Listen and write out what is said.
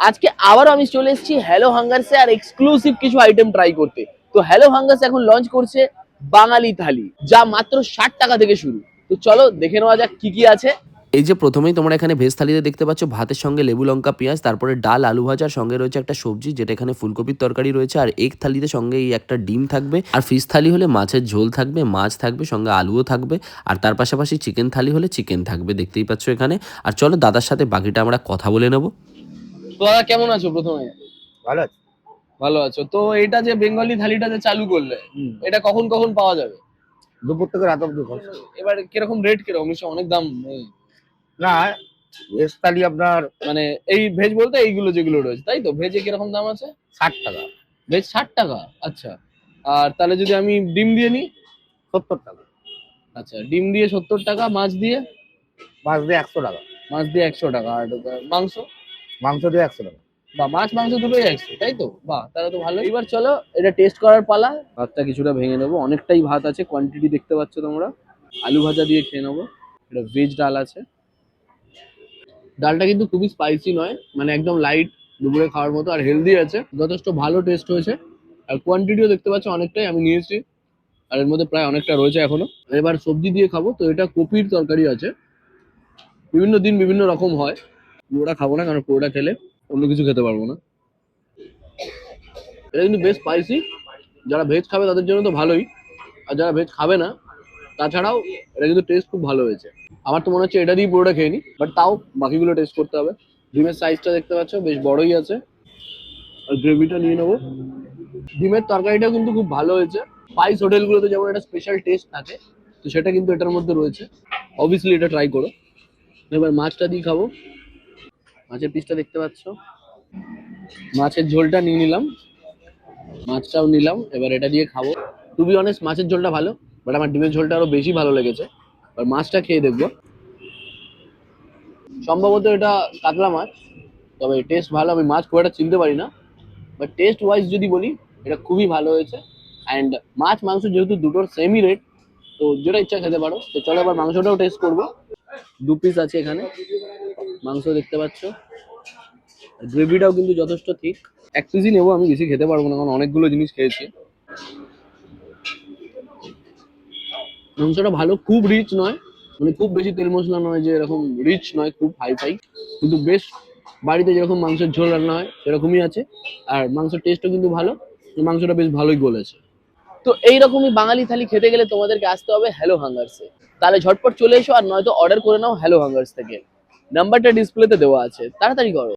আজকে আবারও আমি চলে এসেছি হ্যালো হাঙ্গারসে আর এক্সক্লুসিভ কিছু আইটেম ট্রাই করতে। তো হ্যালো হাঙ্গারস এখন লঞ্চ করছে বাঙালি থালি, যা মাত্র 60 টাকা থেকে শুরু। তো চলো দেখে নেওয়া যাক কি কি আছে। এই যে প্রথমেই তোমরা এখানে ভেজ থালিতে দেখতে পাচ্ছ ভাতের সঙ্গে লেবু লঙ্কা পেঁয়াজ, তারপরে ডাল আলু ভাজার সঙ্গে রয়েছে একটা সবজি যেটা এখানে ফুলকপির তরকারি রয়েছে, আর এগ থালিতে সঙ্গে এই একটা ডিম থাকবে, আর ফিশ থালি হলে মাছের ঝোল থাকবে, মাছ থাকবে, সঙ্গে আলুও থাকবে, আর তার পাশাপাশি চিকেন থালি হলে চিকেন থাকবে, দেখতেই পাচ্ছ এখানে। আর চলো দাদার সাথে বাকিটা আমরা কথা বলে নেবো। তো দাদা কেমন আছো? প্রথমে ভালো আছে। ভালো আছো তো? এটা যে বেঙ্গলি থালিটা যে চালু করলে, এটা কখন কখন পাওয়া যাবে? দুপুর থেকে রাত অব্দি খরচ। এবার কিরকম রেট, কিরকম? নিশ্চয় অনেক দাম না, ভেজ থালি আপনার মানে এই ভেজ বলতে এইগুলো যেগুলো রয়েছে, তাই তো? ভেজে কিরকম দাম আছে? 60 টাকা। ভেজ 60 টাকা, আচ্ছা। আর তাহলে যদি আমি ডিম দিয়ে নিই? 70 টাকা। আচ্ছা, ডিম দিয়ে 70 টাকা, মাছ দিয়ে? মাছ দিয়ে 100 টাকা। মাছ দিয়ে 100 টাকা। আর মাংস? মাংস দিয়ে 100 টাকা। বা মাছ মাংস দুটোই 100, তাই তো? বাহ, তাহলে তো ভালো। এবার চলো এটা টেস্ট করার পালা। ভাতটা কিছুটা ভেঙে নেবো, অনেকটাই ভাত আছে, কোয়ান্টিটি দেখতে পাচ্ছ তোমরা। আলু ভাজা দিয়ে খেয়ে নেবো। এটা ভেজ ডাল আছে। ডালটা কিন্তু খুবই স্পাইসি নয়, মানে একদম লাইট দুপুরে খাওয়ার মতো, আর হেলদি আছে, যথেষ্ট ভালো টেস্ট হয়েছে। আর কোয়ান্টিটিও দেখতে পাচ্ছ অনেকটাই আমি নিয়েছি, আর এর মধ্যে প্রায় অনেকটা রয়েছে এখনো। এবার সবজি দিয়ে খাবো। তো এটা কপির তরকারি আছে, বিভিন্ন দিন বিভিন্ন রকম হয়। পুরোটা খাবো না, কারণ পুরোটা খেলে অন্য কিছু খেতে পারবো না। এটা কিন্তু বেশ স্পাইসি, যারা ভেজ খাবে তাদের জন্য তো ভালোই, আর যারা ভেজ খাবে না তাছাড়াও এটা কিন্তু টেস্ট খুব ভালো হয়েছে। আমার তো মনে হচ্ছে এটা দিয়ে পুরোটা খেয়ে নি, বাট তাও বাকিগুলো টেস্ট করতে হবে। ডিমের সাইজটা দেখতে পাচ্ছ বেশ বড়ই আছে, আর গ্রেভিটা নিয়ে নেবো। ডিমের তরকারিটা কিন্তু খুব ভালো হয়েছে। স্পাইস হোটেলগুলোতে যেমন একটা স্পেশাল টেস্ট থাকে, তো সেটা কিন্তু এটার মধ্যে রয়েছে। অবভিয়াসলি এটা ট্রাই করো। এবার মাছটা দিয়ে খাবো। মাছের পিসটা দেখতে পাচ্ছ, মাছের ঝোলটা নিয়ে নিলাম, মাছটাও নিলাম। এবার এটা দিয়ে খাবো। টু বি অনেস্ট মাছের ঝোলটা ভালো, বাট আমার ডিমের ঝোলটা আরো বেশি ভালো লেগেছে। আর মাছটা খেয়ে দেখবো। সম্ভবত এটা কাতলা মাছ, তবে টেস্ট ভালো। আমি মাছ খুব একটা চিনতে পারি না, বাট টেস্ট ওয়াইজ যদি বলি এটা খুবই ভালো হয়েছে। অ্যান্ড মাছ মাংস যেহেতু দুটোর সেমই রেট, তো যেটা ইচ্ছা খেতে পারো। তো চলো এবার মাংসটাও টেস্ট করবো। 2 পিস আছে এখানে মাংস, দেখতে পাচ্ছ। গ্রেভিটাও কিন্তু যথেষ্ট ঠিক। 1 পিসই নেবো, আমি বেশি খেতে পারবো না, কারণ অনেকগুলো জিনিস খেয়েছি। মাংসটা ভালো, খুব রিচ নয়, মানে খুব বেশি তেল মশলা নয়, যে এরকম রিচ নয় খুব হাই ফাই, কিন্তু বেশ বাড়িতে যেরকম মাংসের ঝোল রান্না হয় সেরকমই আছে। আর মাংসের টেস্টও কিন্তু ভালো, মাংসটা বেশ ভালোই গলেছে। তো এইরকমই বাঙালি থালি খেতে গেলে তোমাদেরকে আসতে হবে হ্যালো হাঙ্গারসে। তাহলে ঝটপট চলে এসো, আর নয়তো অর্ডার করে নাও হ্যালো হাঙ্গারস থেকে। নাম্বারটা ডিসপ্লেতে দেওয়া আছে, তাড়াতাড়ি করো।